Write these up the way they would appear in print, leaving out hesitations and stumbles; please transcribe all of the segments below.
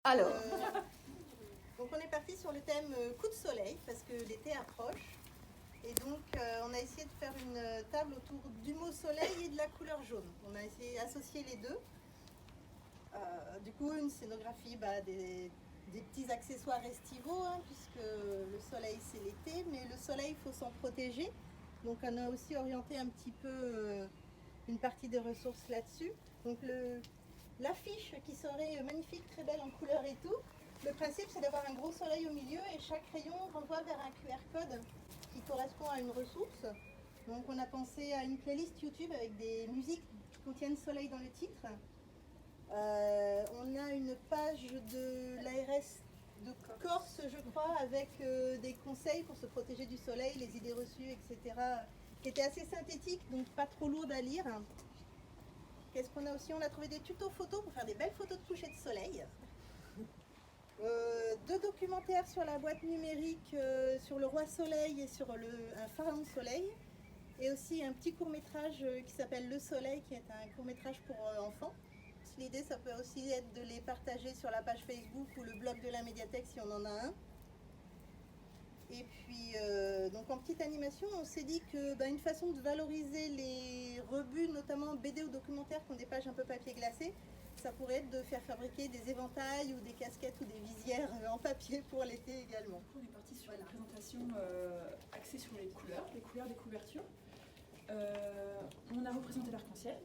Alors, Donc on est parti sur le thème coup de soleil parce que l'été approche. Et donc on a essayé de faire une table autour du mot soleil et de la couleur jaune. On a essayé d'associer les deux. Du coup une scénographie, des petits accessoires estivaux, puisque le soleil c'est l'été, mais le soleil il faut s'en protéger. Donc on a aussi orienté un petit peu une partie des ressources là-dessus. Donc l'affiche qui serait magnifique, très belle en couleur et tout. Le principe c'est d'avoir un gros soleil au milieu et chaque rayon renvoie vers un QR code qui correspond à une ressource. Donc on a pensé à une playlist YouTube avec des musiques qui contiennent soleil dans le titre. On a une page de l'ARS de Corse, je crois, avec des conseils pour se protéger du soleil, les idées reçues, etc. qui étaient assez synthétiques, donc pas trop lourdes à lire. Qu'est-ce qu'on a aussi? On a trouvé des tutos photos pour faire des belles photos de coucher de soleil. Deux documentaires sur la boîte numérique, sur le roi soleil et sur un pharaon soleil. Et aussi un petit court-métrage qui s'appelle Le Soleil, qui est un court-métrage pour enfants. L'idée, ça peut aussi être de les partager sur la page Facebook ou le blog de la médiathèque si on en a un. Et puis, donc en petite animation, on s'est dit que une façon de valoriser les rebuts, notamment BD ou documentaires qui ont des pages un peu papier glacé, ça pourrait être de faire fabriquer des éventails ou des casquettes ou des visières en papier pour l'été également. On est parti sur une présentation axée sur les couleurs des couvertures. On a représenté l'arc-en-ciel.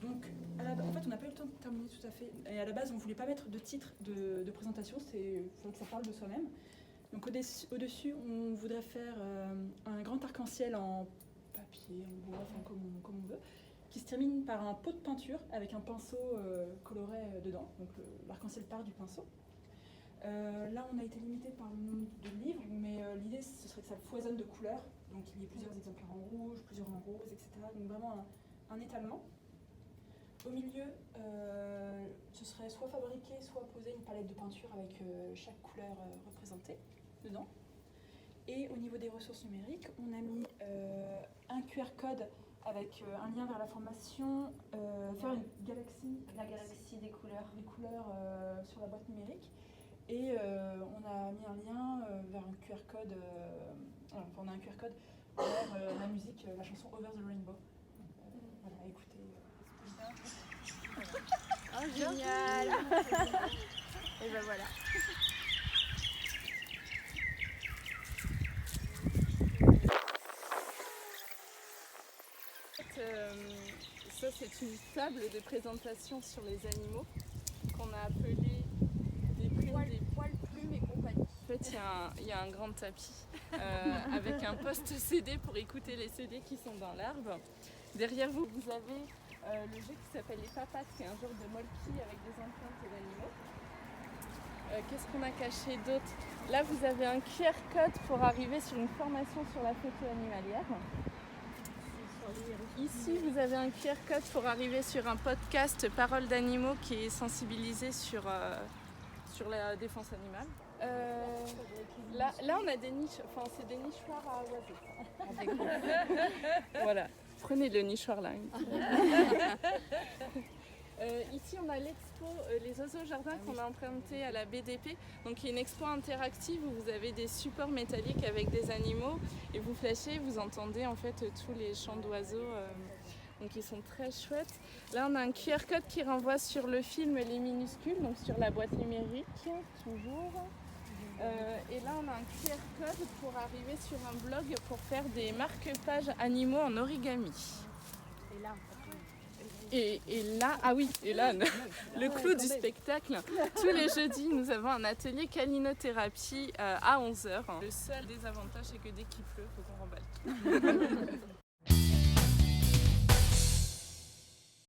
Donc, en fait, on n'a pas eu le temps de terminer tout à fait. Et à la base, on ne voulait pas mettre de titre de présentation, il fallait que ça parle de soi-même. Donc, au-dessus, on voudrait faire un grand arc-en-ciel en papier, en bois, enfin comme on veut, qui se termine par un pot de peinture avec un pinceau coloré dedans. Donc, l'arc-en-ciel part du pinceau. Là, on a été limité par le nombre de livres, mais l'idée, ce serait que ça foisonne de couleurs. Donc, il y ait plusieurs exemplaires en rouge, plusieurs en rose, etc. Donc, vraiment un étalement. Au milieu, ce serait soit fabriquer, soit poser une palette de peinture avec chaque couleur représentée dedans. Et au niveau des ressources numériques, on a mis un QR code avec un lien vers la formation, faire une galaxie. la galaxie des couleurs. Les couleurs sur la boîte numérique. Et on a mis un lien vers un QR code, on a un QR code vers la musique, la chanson Over the Rainbow. Voilà, écoutez. Oh, génial. Et ben voilà. Ça c'est une table de présentation sur les animaux qu'on a appelée des Poils, plumes et compagnie. En fait il y a un grand tapis avec un poste CD pour écouter les CD qui sont dans l'arbre. Derrière vous, vous avez le jeu qui s'appelle les papates, qui est un genre de molki avec des empreintes d'animaux. Qu'est-ce qu'on a caché d'autre? Là vous avez un QR code pour arriver sur une formation sur la photo animalière. Ici, vous avez un QR code pour arriver sur un podcast Paroles d'animaux qui est sensibilisé sur la défense animale. Là, on a des niches, c'est des nichoirs à oiseaux. Voilà, prenez le nichoir là. Ici, on a l'expo Les oiseaux jardins qu'on a emprunté à la BDP. Donc, il y a une expo interactive où vous avez des supports métalliques avec des animaux et vous flashez, vous entendez en fait tous les chants d'oiseaux. Donc, ils sont très chouettes. Là, on a un QR code qui renvoie sur le film Les Minuscules, donc sur la boîte numérique, toujours. Et là, on a un QR code pour arriver sur un blog pour faire des marque-pages animaux en origami. Et là, Et là, le clou du spectacle, tous les jeudis, nous avons un atelier calinothérapie à 11h. Le seul désavantage, c'est que dès qu'il pleut, il faut qu'on remballe tout.